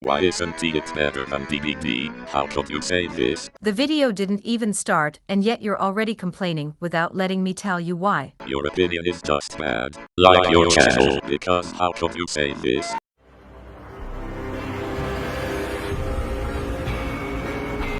Why isn't it better than DVD? How could you say this? The video didn't even start, and yet you're already complaining without letting me tell you why. Your opinion is just bad. Like your channel, because how could you say this?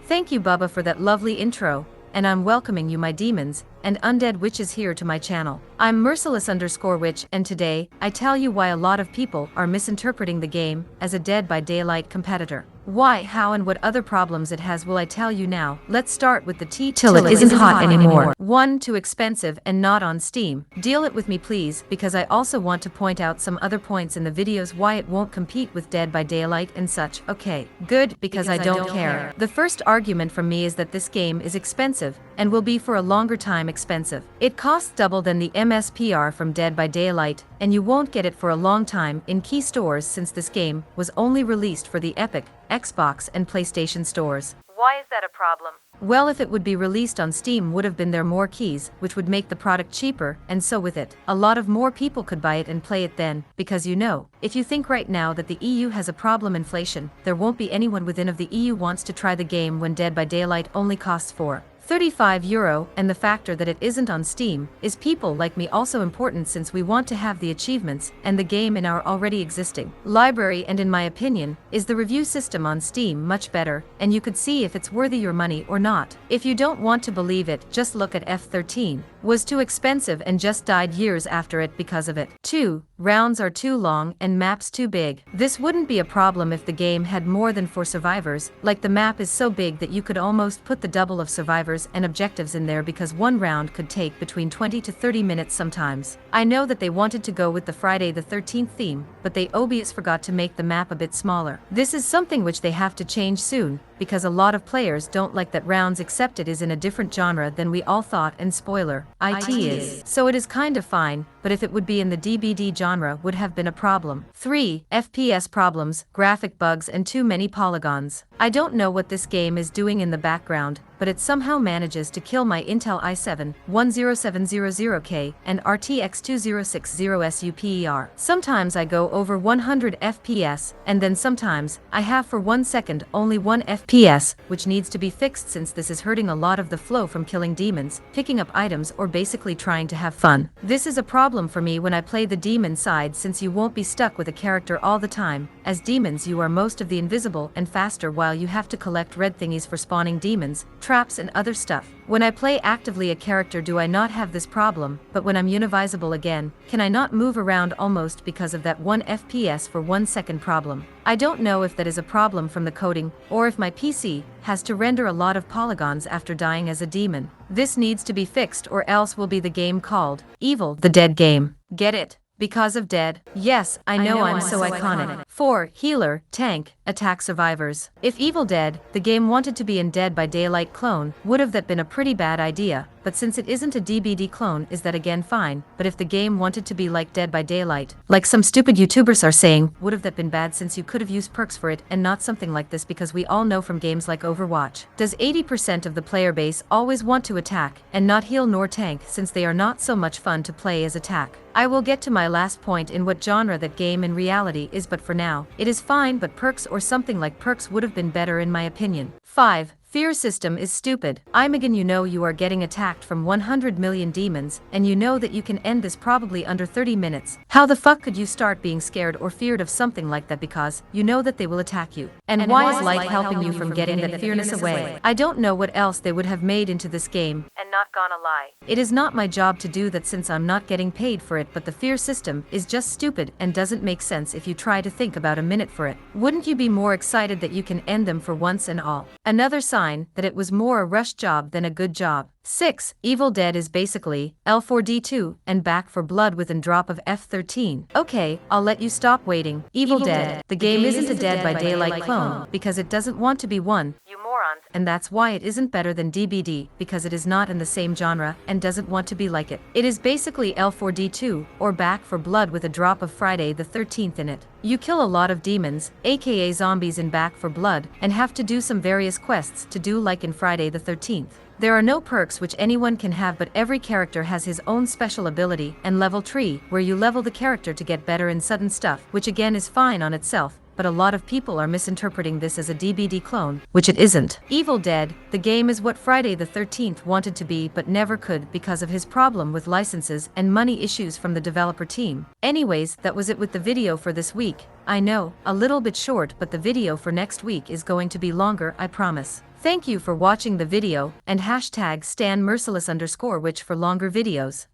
Thank you, Bubba, for that lovely intro, and I'm welcoming you, my demons and undead witches, here to my channel. I'm merciless_witch, and today, I tell you why a lot of people are misinterpreting the game as a Dead by Daylight competitor. Why, how, and what other problems it has will I tell you now. Let's start with the tea till it isn't hot anymore. 1. Too expensive and not on Steam. Deal it with me please, because I also want to point out some other points in the videos why it won't compete with Dead by Daylight and such. Okay, good, because I don't care. The first argument from me is that this game is expensive, and will be for a longer time expensive. It costs double than the MSRP from Dead by Daylight, and you won't get it for a long time in key stores since this game was only released for the Epic, Xbox, and PlayStation stores. Why is that a problem? Well, if it would be released on Steam, would have been there more keys, which would make the product cheaper, and so with it, a lot of more people could buy it and play it then, because if you think right now that the EU has a problem inflation, there won't be anyone within of the EU wants to try the game when Dead by Daylight only costs €35, and the factor that it isn't on Steam is people like me also important, since we want to have the achievements and the game in our already existing library. And in my opinion, is the review system on Steam much better, and you could see if it's worthy your money or not. If you don't want to believe it, just look at F13. Was too expensive and just died years after it because of it. 2. Rounds are too long and maps too big. This wouldn't be a problem if the game had more than 4 survivors, like the map is so big that you could almost put the double of survivors and objectives in there, because one round could take between 20 to 30 minutes sometimes. I know that they wanted to go with the Friday the 13th theme, but they obviously forgot to make the map a bit smaller. This is something which they have to change soon, because a lot of players don't like that rounds, except it is in a different genre than we all thought, and spoiler, it is. So it is kind of fine, but if it would be in the DBD genre would have been a problem. 3. FPS problems, graphic bugs, and too many polygons. I don't know what this game is doing in the background, but it somehow manages to kill my Intel i7-10700K and RTX 2060 SUPER. Sometimes I go over 100 FPS, and then sometimes I have for 1 second only 1 FPS, which needs to be fixed since this is hurting a lot of the flow from killing demons, picking up items, or basically trying to have fun. This is a problem for me when I play the demon side, since you won't be stuck with a character all the time. As demons you are most of the invisible and faster, while you have to collect red thingies for spawning demons, traps, and other stuff. When I play actively a character do I not have this problem, but when I'm univisible again, can I not move around almost because of that 1 FPS for 1 second problem. I don't know if that is a problem from the coding, or if my PC has to render a lot of polygons after dying as a demon. This needs to be fixed, or else will be the game called Evil the Dead game. Get it? Because of Dead? Yes, I know I'm so iconic. 4. Healer, tank, attack survivors. If Evil Dead, the game, wanted to be in Dead by Daylight clone, would have that been a pretty bad idea, but since it isn't a DBD clone, is that again fine. But if the game wanted to be like Dead by Daylight, like some stupid YouTubers are saying, would have that been bad, since you could have used perks for it and not something like this, because we all know from games like Overwatch, does 80% of the player base always want to attack and not heal nor tank, since they are not so much fun to play as attack. I will get to my last point in what genre that game in reality is, but for now, it is fine, but perks or something like perks would have been better in my opinion. 5. Fear system is stupid. Imogen, you know you are getting attacked from 100 million demons, and you know that you can end this probably under 30 minutes. How the fuck could you start being scared or feared of something like that, because you know that they will attack you? And why is light helping you from getting that fearness away? I don't know what else they would have made into this game, and not gonna lie, it is not my job to do that since I'm not getting paid for it, but the fear system is just stupid and doesn't make sense if you try to think about a minute for it. Wouldn't you be more excited that you can end them for once and all? Another sign that it was more a rush job than a good job. 6. Evil Dead is basically L4D2 and Back for Blood with a drop of F13. Okay, I'll let you stop waiting. Evil Dead, the game isn't a Dead by Daylight clone, because it doesn't want to be one. You morons. And that's why it isn't better than DBD, because it is not in the same genre and doesn't want to be like it. It is basically L4D2 or Back for Blood with a drop of Friday the 13th in it. You kill a lot of demons, aka zombies, in Back for Blood, and have to do some various quests to do like in Friday the 13th. There are no perks which anyone can have, but every character has his own special ability and level tree, where you level the character to get better in sudden stuff, which again is fine on itself, but a lot of people are misinterpreting this as a DBD clone, which it isn't. Evil Dead, the game is what Friday the 13th wanted to be but never could because of his problem with licenses and money issues from the developer team. Anyways, that was it with the video for this week. I know, a little bit short, but the video for next week is going to be longer, I promise. Thank you for watching the video, and hashtag #StanMerciless_witch for longer videos.